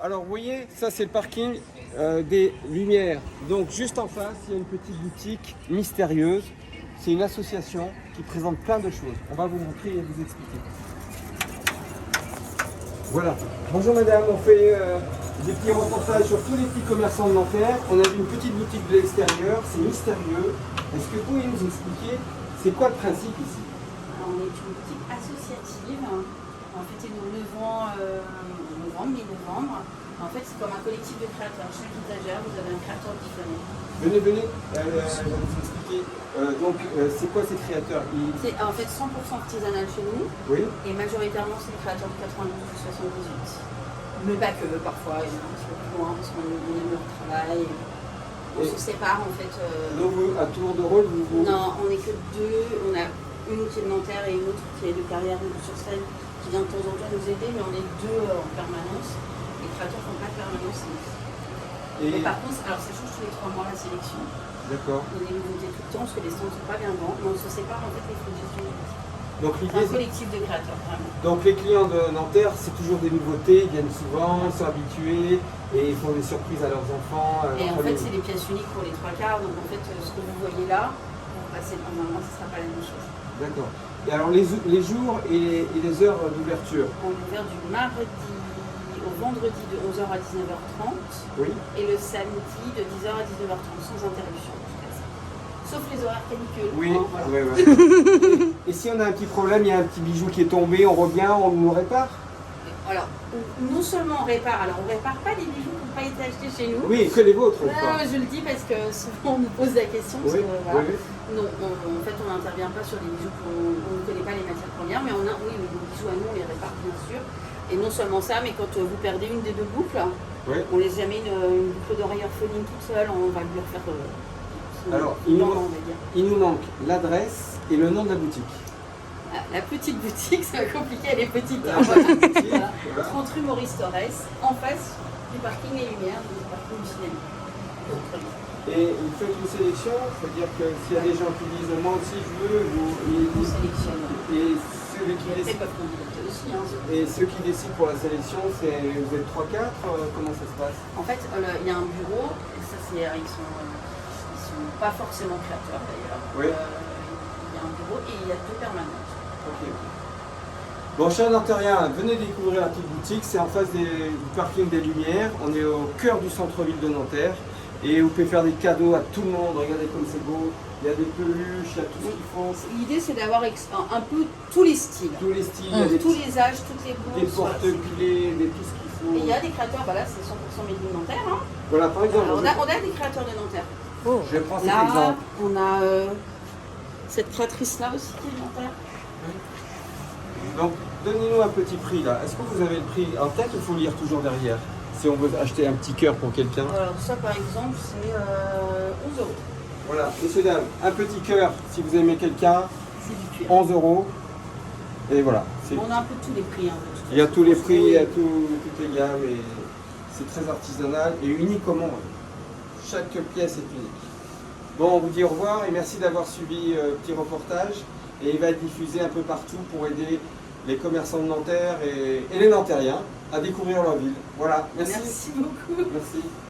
Alors vous voyez, ça c'est le parking des Lumières. Donc juste en face, il y a une petite boutique mystérieuse. C'est une association qui présente plein de choses. On va vous montrer et vous expliquer. Voilà. Bonjour madame, on fait des petits reportages sur tous les petits commerçants de Nanterre. On a vu une petite boutique de l'extérieur, c'est mystérieux. Est-ce que vous pouvez nous expliquer c'est quoi le principe ici? Alors, on est une boutique associative. En fait, nous levons mi-novembre. En fait, c'est comme un collectif de créateurs. Chaque étagère, vous avez un créateur différent. Venez, vous expliquer. C'est quoi ces créateurs? C'est en fait 100% artisanal chez nous. Oui. Et majoritairement, c'est des créateurs de 92 ou 78. Mais pas que, parfois, il y en a un petit peu plus loin parce qu'on aime leur travail. On se sépare en fait. Donc, vous, à tour de rôle, vous... Non, on n'est que deux. On a une qui est de Nanterre et une autre qui est de Carrière sur Seine qui vient de temps en temps nous aider, mais on est deux en permanence. Les créateurs ne font pas de permanence. Mais par contre, alors ça change tous les 3 mois la sélection. D'accord. On a des nouveautés tout le temps parce que les stands ne sont pas bien grands, mais on se sépare en fait les frais de gestion. Donc C'est un collectif de créateurs, vraiment. Donc les clients de Nanterre, c'est toujours des nouveautés, ils viennent souvent, ils sont habitués et ils font des surprises à leurs enfants. Et en fait, c'est des pièces uniques pour les 3 quarts, donc en fait, ce que vous voyez là, pour passer dans un mois, ce ne sera pas la même chose. D'accord. Et alors les jours et les heures d'ouverture? On est ouvert du mardi au vendredi de 11h à 19h30 Oui. et le samedi de 10h à 19h30 sans interruption. Sauf les horaires canicules. Oui, hein, voilà. ouais. Et si on a un petit problème, il y a un petit bijou qui est tombé, on revient, on nous le répare? Alors, non seulement on répare, alors on répare pas les bijoux qui n'ont pas été achetés chez nous. Oui, que les vôtres. Non, je le dis parce que souvent on nous pose la question. Parce Oui, que, voilà. oui. Non, en fait, on n'intervient pas sur les bijoux on ne connaît pas les matières premières, mais on a, oui, les bijoux à nous, on les répare bien sûr. Et non seulement ça, mais quand vous perdez une des 2 boucles, Oui. on laisse jamais une boucle d'oreille orpheline toute seule, on va lui refaire. Alors, il nous manque l'adresse et le nom de la boutique. La petite boutique, c'est compliqué, elle est petite. La Hein, voilà. boutique, Voilà. voilà. 30 rue Maurice Torres, en face du parking Les Lumières, du parking du cinéma. Et vous faites une sélection, c'est-à-dire que s'il y a des gens qui disent moi aussi je veux, On sélectionne. et celui qui Après, ils décide, peuvent candidater aussi. Hein. et ceux qui décident pour la sélection, c'est vous êtes 3-4, comment ça se passe? En fait, il y a un bureau, et ça, ils sont pas forcément créateurs d'ailleurs. Oui. Il y a un bureau et il y a 2 permanentes. Ok. Bon, chers Nanterriens, venez découvrir la petite boutique, c'est en face du parking des Lumières, on est au cœur du centre-ville de Nanterre et vous pouvez faire des cadeaux à tout le monde, regardez comme c'est beau, il y a des peluches, il y a tout ce qu'il faut. L'idée c'est d'avoir un peu tous les styles. Tous les styles, il y a des tous les âges, toutes les bourses. des porte-clés, des tout ce qu'il faut. Et il y a des créateurs, voilà, c'est 100% made in Nanterre. Hein. Voilà, par exemple, Alors, on a des créateurs de Nanterre. je prends cet Là, exemple. on a cette créatrice-là aussi qui est de Nanterre. Donc, donnez-nous un petit prix là. Est-ce que vous avez le prix en tête ou il faut lire toujours derrière? Si on veut acheter un petit cœur pour quelqu'un. Alors ça par exemple c'est 11 €. Voilà, messieurs, dames, un petit cœur si vous aimez quelqu'un, C'est du cuir. 11 €. Et voilà. On a un peu tous les prix. Hein, de toute Il y a façon. tous les prix, il y a toutes les gammes et c'est très artisanal et unique au monde. Chaque pièce est unique. Bon, on vous dit au revoir et merci d'avoir suivi le petit reportage. Et il va être diffusé un peu partout pour aider les commerçants de Nanterre et les Nanterriens à découvrir leur ville. Voilà, merci. Merci beaucoup. Merci.